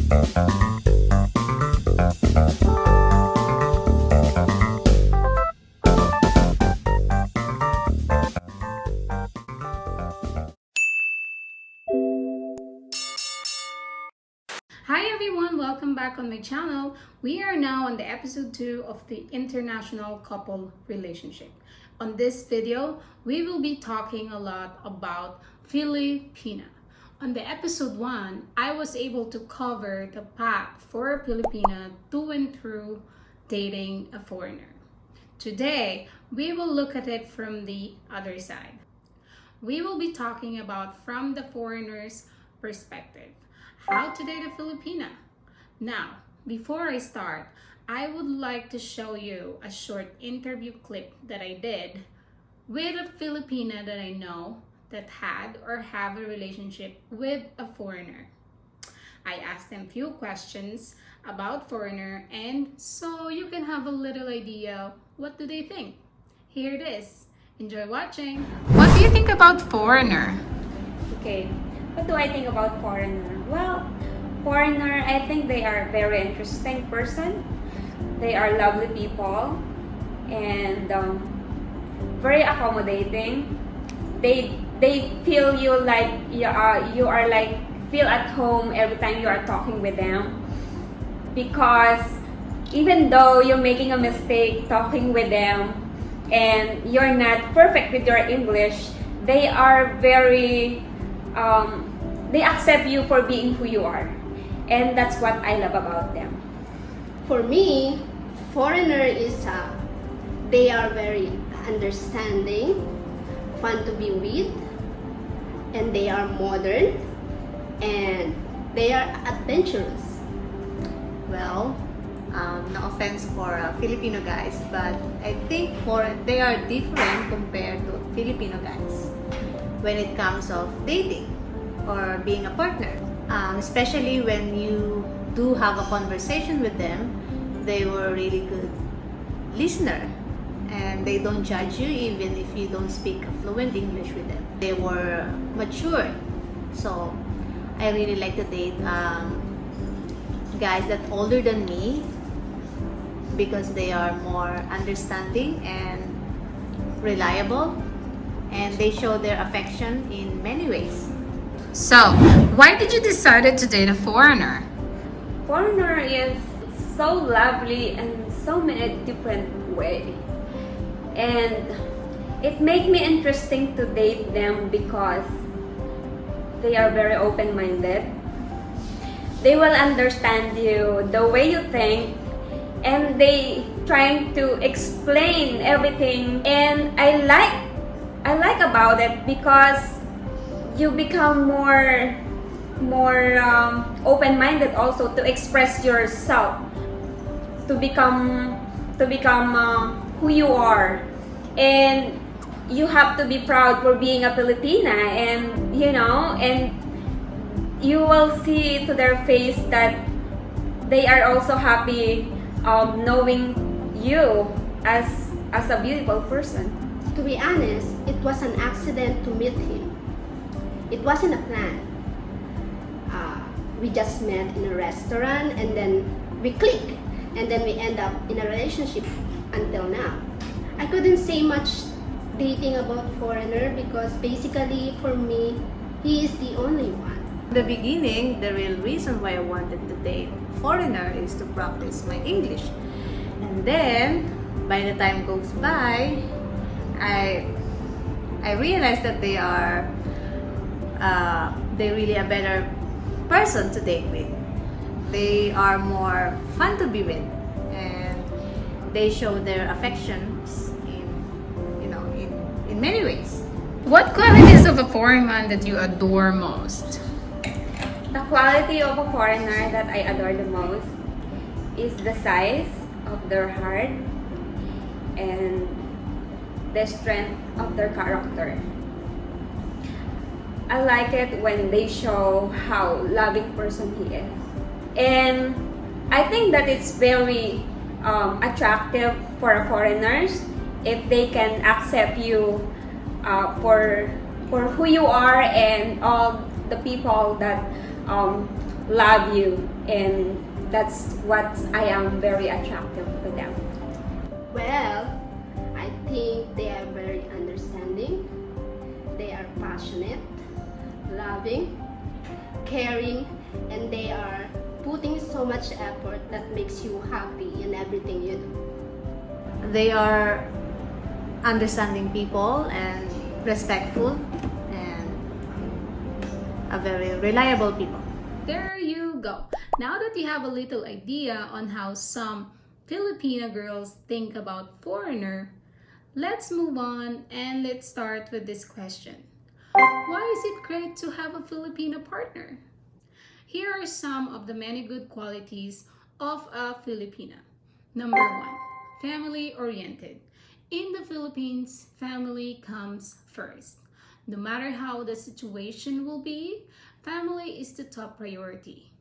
Hi everyone, welcome back on my channel. We are now on the episode 2 of the international couple relationship. On this video, we will be talking a lot about Filipina. On the episode 1, I was able to cover the path for a Filipina to and through dating a foreigner. Today, we will look at it from the other side. We will be talking about from the foreigner's perspective, how to date a Filipina. Now, before I start, I would like to show you a short interview clip that I did with a Filipina that I know that had or have a relationship with a foreigner. I asked them few questions about foreigner, and so you can have a little idea what do they think. Here it is. Enjoy watching. What do you think about foreigner? Okay, what do I think about foreigner? Well, foreigner, I think they are very interesting person. They are lovely people and very accommodating. They feel you like you are like feel at home every time you are talking with them, because even though you're making a mistake talking with them and you're not perfect with your English, they are very they accept you for being who you are, and that's what I love about them. For me, foreigner is they are very understanding, fun to be with, and they are modern, and they are adventurous. Well, no offense for Filipino guys, but I think they are different compared to Filipino guys when it comes of dating or being a partner. Especially when you do have a conversation with them, they were a really good listener, and they don't judge you even if you don't speak fluent English with them. They were mature, so I really like to date guys that older than me, because they are more understanding and reliable, and they show their affection in many ways. So, why did you decide to date a foreigner? Foreigner is so lovely in so many different ways, and it made me interesting to date them because they are very open-minded. They will understand you the way you think, and they trying to explain everything, and I like about it because you become more open-minded also to express yourself, to become who you are, and you have to be proud for being a Filipina, and and you will see to their face that they are also happy knowing you as a beautiful person. To be honest, it was an accident to meet him. It wasn't a plan. We just met in a restaurant, and then we click, and then we end up in a relationship until now. I couldn't say much dating about foreigner because basically for me, he is the only one. In the beginning, the real reason why I wanted to date foreigner is to practice my English. And then, by the time goes by, I realized that they are they're really a better person to date with. They are more fun to be with, and they show their affections in many ways. What qualities of a foreign man that you adore most? The quality of a foreigner that I adore the most is the size of their heart and the strength of their character. I like it when they show how loving person he is, and I think that it's very attractive for foreigners if they can accept you for who you are and all the people that love you, and that's what I am very attractive to them. Well, I think they are very understanding. They are passionate, loving, caring, and they are putting so much effort that makes you happy in everything you do. They are understanding people and respectful and a very reliable people. There you go. Now that you have a little idea on how some Filipino girls think about foreigner, let's move on and let's start with this question. Why is it great to have a Filipino partner? Here are some of the many good qualities of a Filipina. Number one, family-oriented. In the Philippines, family comes first. No matter how the situation will be, family is the top priority.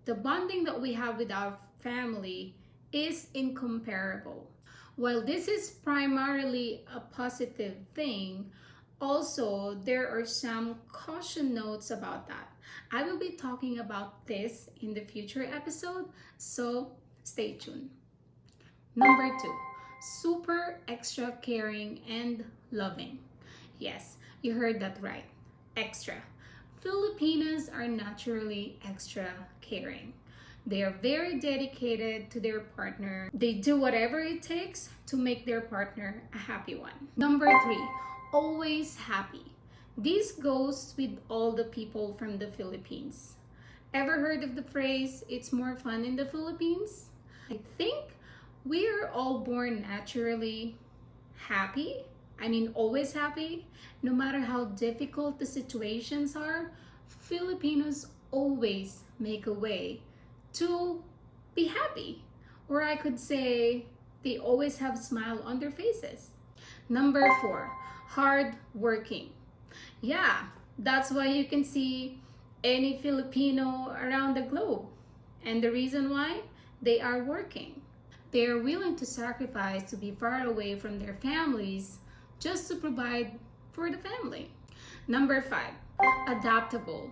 The bonding that we have with our family is incomparable. While this is primarily a positive thing, also there are some caution notes about that. I will be talking about this in the future episode, so stay tuned. Number two, super extra caring and loving. Yes, you heard that right. Extra. Filipinas are naturally extra caring. They are very dedicated to their partner. They do whatever it takes to make their partner a happy one. Number three, always happy. This goes with all the people from the Philippines. Ever heard of the phrase, it's more fun in the Philippines? I think we are all born naturally happy. I mean, always happy. No matter how difficult the situations are, Filipinos always make a way to be happy. Or I could say, they always have a smile on their faces. Number four, hard working. Yeah, that's why you can see any Filipino around the globe. And the reason why? They are working. They are willing to sacrifice to be far away from their families just to provide for the family. Number five, adaptable.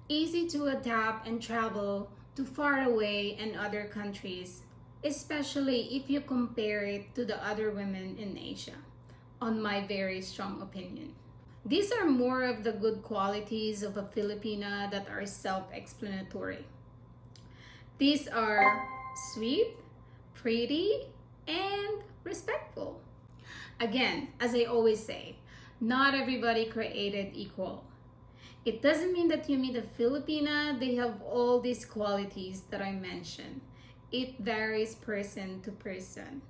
Easy to adapt and travel to far away and other countries, especially if you compare it to the other women in Asia, on my very strong opinion. These are more of the good qualities of a Filipina that are self-explanatory. These are sweet, pretty, and respectful. Again, as I always say, not everybody created equal. It doesn't mean that you meet a Filipina, they have all these qualities that I mentioned. It varies person to person.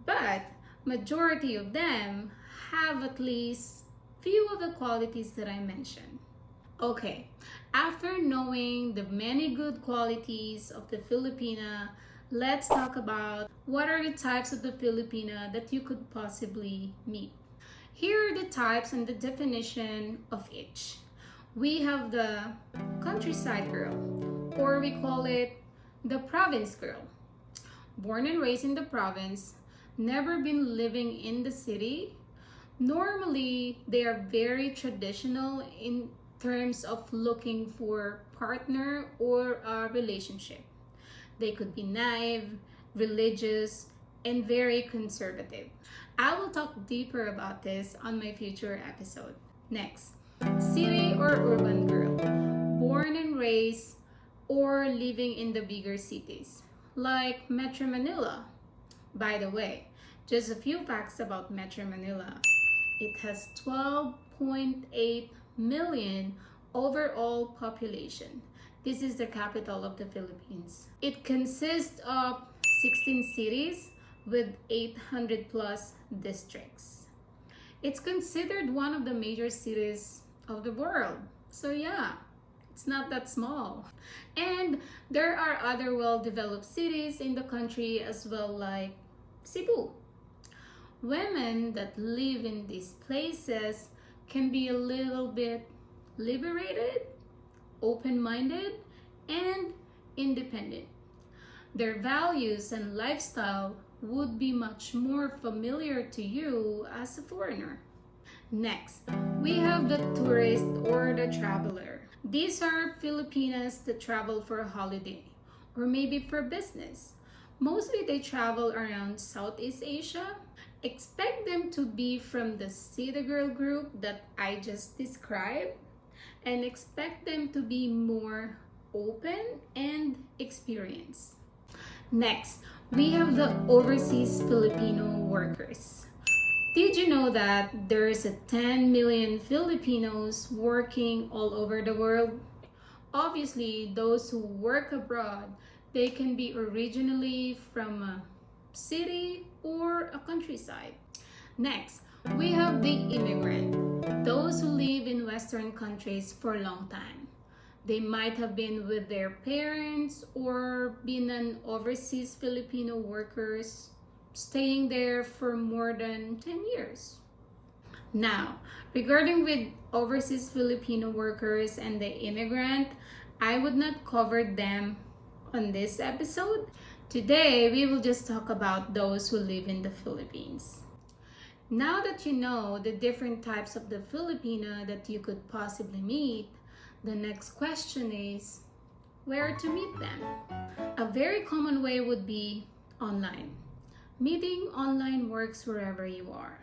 But majority of them have at least few of the qualities that I mentioned. Okay, after knowing the many good qualities of the Filipina, let's talk about what are the types of the Filipina that you could possibly meet. Here are the types and the definition of each. We have the countryside girl, or we call it the province girl. Born and raised in the province, never been living in the city. Normally, they are very traditional in terms of looking for partner or a relationship. They could be naive, religious, and very conservative. I will talk deeper about this on my future episode. Next, city or urban girl, born and raised or living in the bigger cities, like Metro Manila. By the way, just a few facts about Metro Manila. It has 12.8 million overall population. This is the capital of the Philippines. It consists of 16 cities with 800 plus districts. It's considered one of the major cities of the world. So yeah, it's not that small. And there are other well-developed cities in the country as well, like Cebu. Women that live in these places can be a little bit liberated, open-minded, and independent. Their values and lifestyle would be much more familiar to you as a foreigner. Next, we have the tourist or the traveler. These are Filipinas that travel for a holiday or maybe for business. Mostly they travel around Southeast Asia. Expect them to be from the City Girl group that I just described, and expect them to be more open and experienced. Next, we have the overseas Filipino workers. Did you know that there's a 10 million Filipinos working all over the world? Obviously, those who work abroad, they can be originally from a city or a countryside. Next, we have the immigrant, those who live in Western countries for a long time. They might have been with their parents or been an overseas Filipino workers staying there for more than 10 years. Now, regarding with overseas Filipino workers and the immigrant, I would not cover them on this episode. Today, we will just talk about those who live in the Philippines. Now that you know the different types of the Filipina that you could possibly meet, the next question is, where to meet them? A very common way would be online. Meeting online works wherever you are.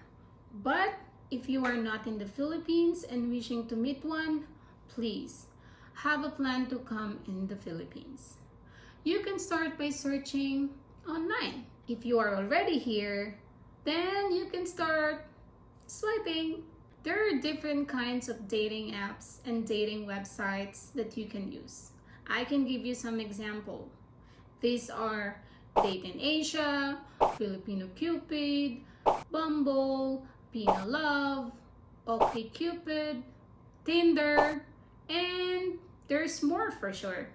But if you are not in the Philippines and wishing to meet one, please have a plan to come in the Philippines. You can start by searching online. If you are already here, then you can start swiping. There are different kinds of dating apps and dating websites that you can use. I can give you some example. These are Date in Asia, Filipino Cupid, Bumble, Pina Love, OkCupid, Tinder, and there's more for sure.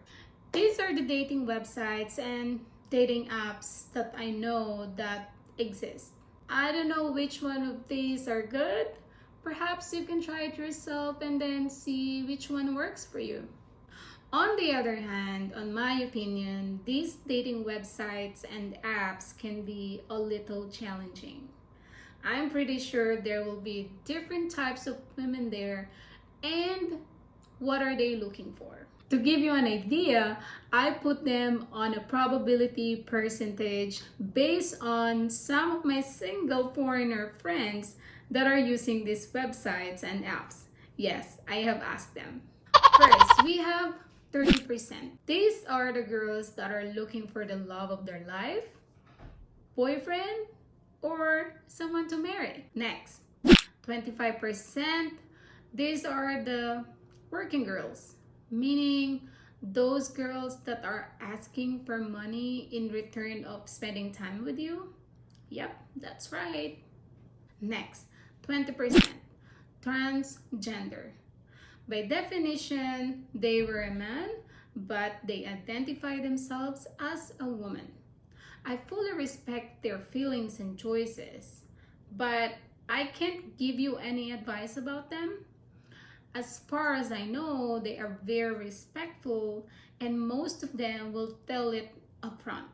These are the dating websites and dating apps that I know that exist. I don't know which one of these are good. Perhaps you can try it yourself and then see which one works for you. On the other hand, on my opinion, these dating websites and apps can be a little challenging. I'm pretty sure there will be different types of women there, and what are they looking for? To give you an idea, I put them on a probability percentage based on some of my single foreigner friends that are using these websites and apps. Yes, I have asked them. First, we have 30%. These are the girls that are looking for the love of their life, boyfriend, or someone to marry. Next, 25%. These are the working girls, meaning those girls that are asking for money in return of spending time with you. Yep, that's right. Next, 20%. Transgender. By definition, they were a man, but they identify themselves as a woman. I fully respect their feelings and choices, but I can't give you any advice about them. As far as I know, they are very respectful and most of them will tell it upfront,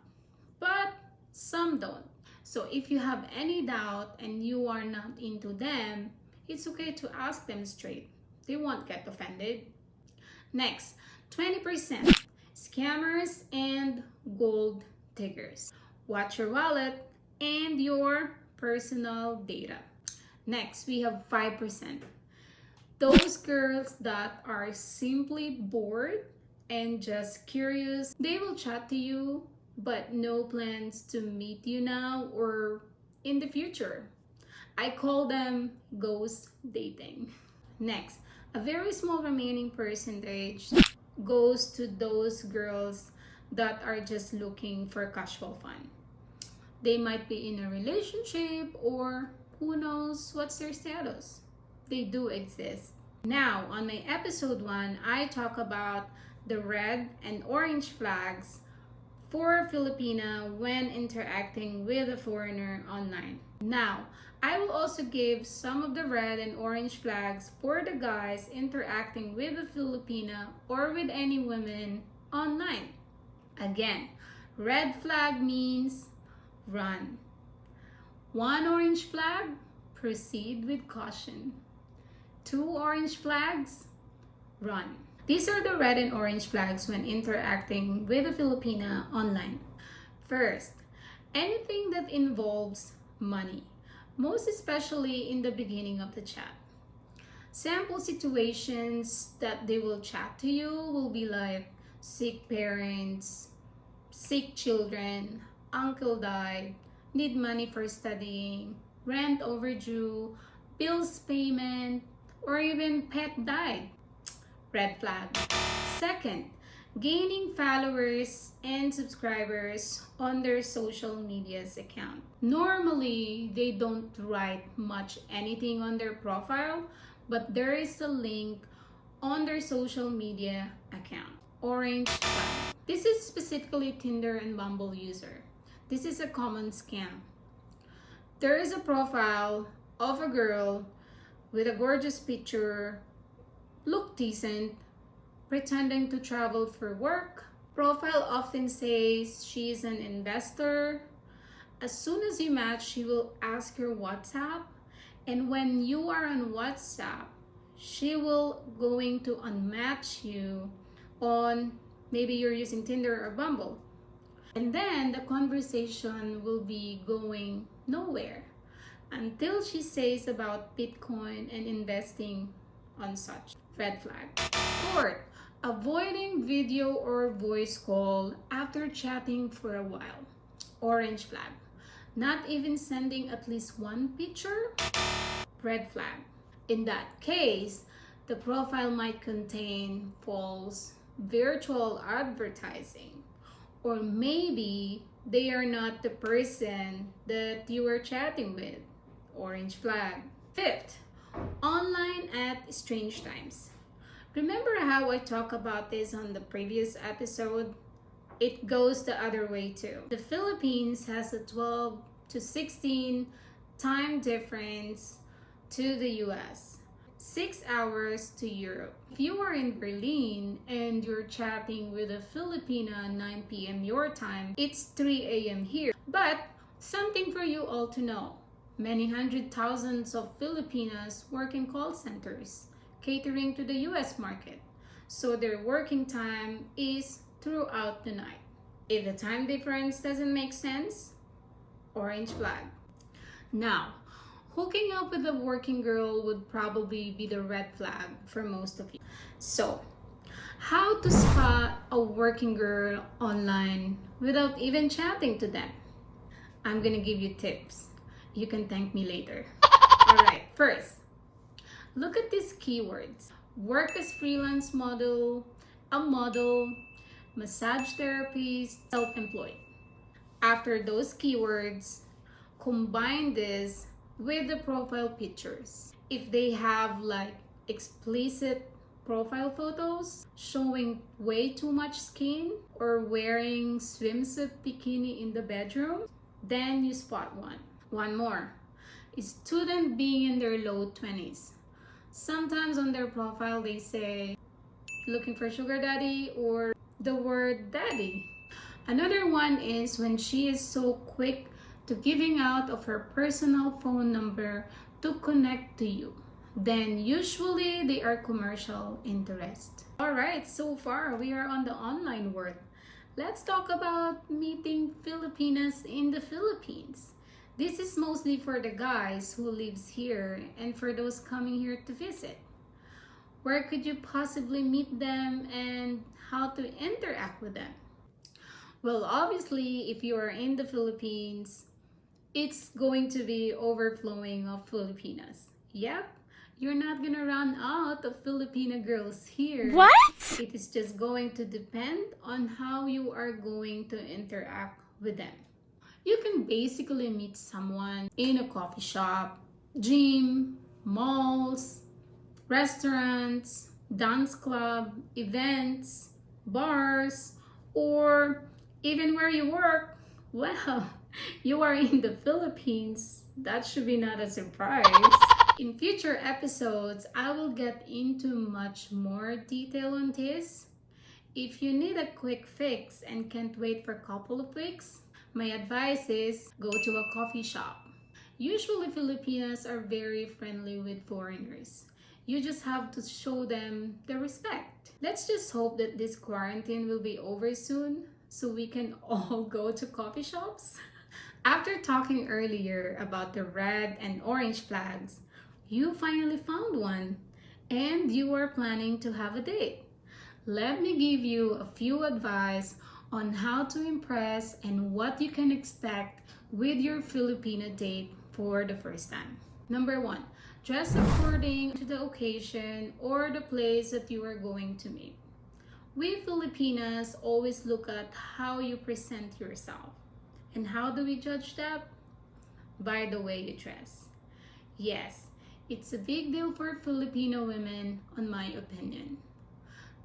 but some don't. So if you have any doubt and you are not into them, it's okay to ask them straight. They won't get offended. Next, 20%. Scammers and gold diggers. Watch your wallet and your personal data. Next, we have 5%. Those girls that are simply bored and just curious. They will chat to you, but no plans to meet you now or in the future. I call them ghost dating. Next, a very small remaining percentage goes to those girls that are just looking for casual fun. They might be in a relationship or who knows what's their status. They do exist. Now, on my episode 1, I talk about the red and orange flags for Filipina when interacting with a foreigner online. Now, I will also give some of the red and orange flags for the guys interacting with a Filipina or with any women online. Again, red flag means run. 1 orange flag, proceed with caution. 2 orange flags, run. These are the red and orange flags when interacting with a Filipina online. First, anything that involves money, most especially in the beginning of the chat. Sample situations that they will chat to you will be like sick parents, sick children, uncle died, need money for studying, rent overdue, bills payment, or even pet died. Red flag. Second, gaining followers and subscribers on their social media's account. Normally, they don't write much anything on their profile, but there is a link on their social media account. Orange flag. This is specifically Tinder and Bumble user. This is a common scam. There is a profile of a girl with a gorgeous picture, look decent, pretending to travel for work. Profile often says she is an investor. As soon as you match, she will ask your WhatsApp, and when you are on WhatsApp, she will going to unmatch you on, maybe you're using Tinder or Bumble, and then the conversation will be going nowhere until she says about Bitcoin and investing on such. Red flag. Fourth, avoiding video or voice call after chatting for a while. Orange flag. Not even sending at least one picture. Red flag. In that case, the profile might contain false virtual advertising, or maybe they are not the person that you are chatting with. Orange flag. Fifth, online at strange times. Remember how I talked about this on the previous episode? It goes the other way too. The Philippines has a 12 to 16 time difference to the US, 6 hours to Europe. If you are in Berlin and you're chatting with a Filipina 9 p.m. your time, it's 3 a.m. here. But something for you all to know. Many hundred thousands of Filipinas work in call centers, catering to the US market. So their working time is throughout the night. If the time difference doesn't make sense, orange flag. Now, hooking up with a working girl would probably be the red flag for most of you. So, how to spot a working girl online without even chatting to them? I'm gonna give you tips. You can thank me later. Alright, first, look at these keywords. Work as freelance model, a model, massage therapist, self-employed. After those keywords, combine this with the profile pictures. If they have like explicit profile photos showing way too much skin or wearing swimsuit bikini in the bedroom, then you spot one. One more, a student being in their low 20s. Sometimes on their profile they say looking for sugar daddy or the word daddy. Another one is when she is so quick to giving out of her personal phone number to connect to you. Then usually they are commercial interest. Alright, so far we are on the online world. Let's talk about meeting Filipinas in the Philippines. This is mostly for the guys who lives here and for those coming here to visit. Where could you possibly meet them and how to interact with them? Well, obviously, if you are in the Philippines, it's going to be overflowing of Filipinas. Yep, you're not gonna run out of Filipina girls here. What? It is just going to depend on how you are going to interact with them. You can basically meet someone in a coffee shop, gym, malls, restaurants, dance club, events, bars, or even where you work. Well, you are in the Philippines. That should be not a surprise. In future episodes, I will get into much more detail on this. If you need a quick fix and can't wait for a couple of weeks, my advice is go to a coffee shop. Usually Filipinas are very friendly with foreigners. You just have to show them the respect. Let's just hope that this quarantine will be over soon so we can all go to coffee shops. After talking earlier about the red and orange flags, you finally found one and you are planning to have a date. Let me give you a few advice on how to impress and what you can expect with your Filipino date for the first time. Number 1, dress according to the occasion or the place that you are going to meet. We Filipinas always look at how you present yourself. And how do we judge that? By the way you dress. Yes, it's a big deal for Filipino women, on my opinion.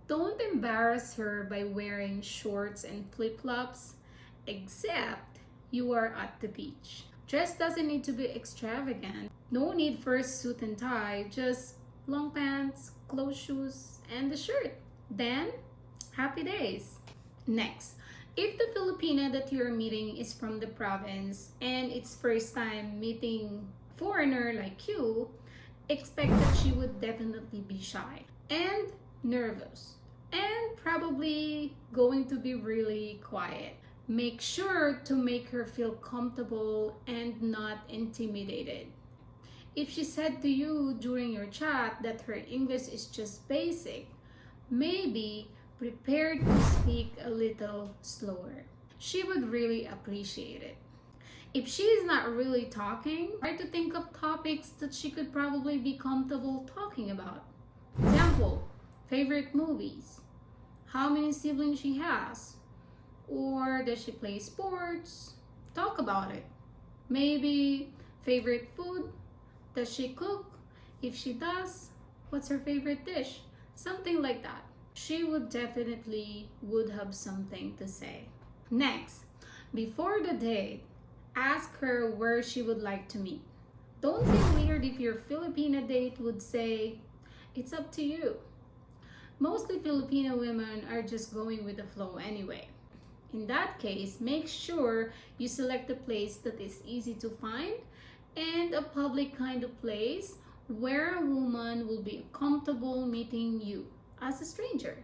Don't embarrass her by wearing shorts and flip-flops, except you are at the beach. Dress doesn't need to be extravagant. No need for a suit and tie, just long pants, closed shoes, and a shirt. Then, happy days. Next, if the Filipina that you're meeting is from the province and it's first time meeting foreigner like you, expect that she would definitely be shy and nervous and probably going to be really quiet. Make sure to make her feel comfortable and not intimidated. If she said to you during your chat that her English is just basic, maybe prepare to speak a little slower. She would really appreciate it. If she is not really talking, try to think of topics that she could probably be comfortable talking about. Example, favorite movies, how many siblings she has, or does she play sports? Talk about it. Maybe favorite food, does she cook? If she does, what's her favorite dish? Something like that. She would definitely would have something to say. Next, before the date, ask her where she would like to meet. Don't feel weird if your Filipina date would say, it's up to you. Mostly Filipino women are just going with the flow anyway. In that case, make sure you select a place that is easy to find and a public kind of place where a woman will be comfortable meeting you as a stranger.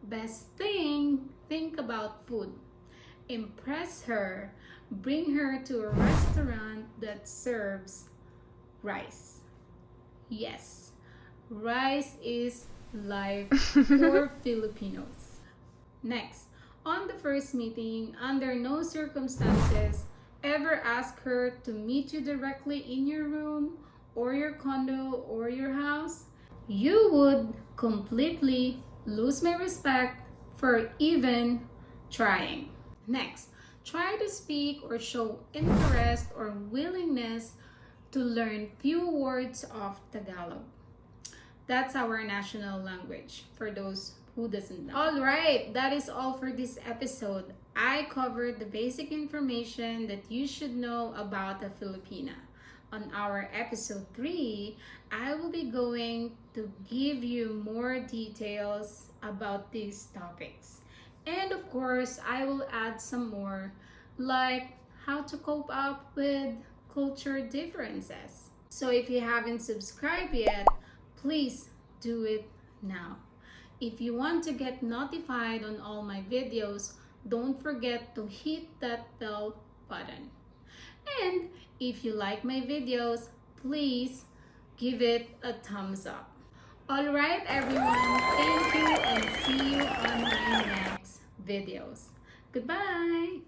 Best thing, think about food. Impress her. Bring her to a restaurant that serves rice. Yes, rice is life for Filipinos. Next, on the first meeting, under no circumstances, ever ask her to meet you directly in your room or your condo or your house. You would completely lose my respect for even trying. Next, try to speak or show interest or willingness to learn few words of Tagalog. That's our national language for those who doesn't know. All right, that is all for this episode. I covered the basic information that you should know about a Filipina. On our episode 3, I will be going to give you more details about these topics. And of course, I will add some more, like how to cope up with culture differences. So if you haven't subscribed yet, please do it now. If you want to get notified on all my videos, don't forget to hit that bell button. And if you like my videos, please give it a thumbs up. Alright everyone, thank you and see you on my next videos. Goodbye!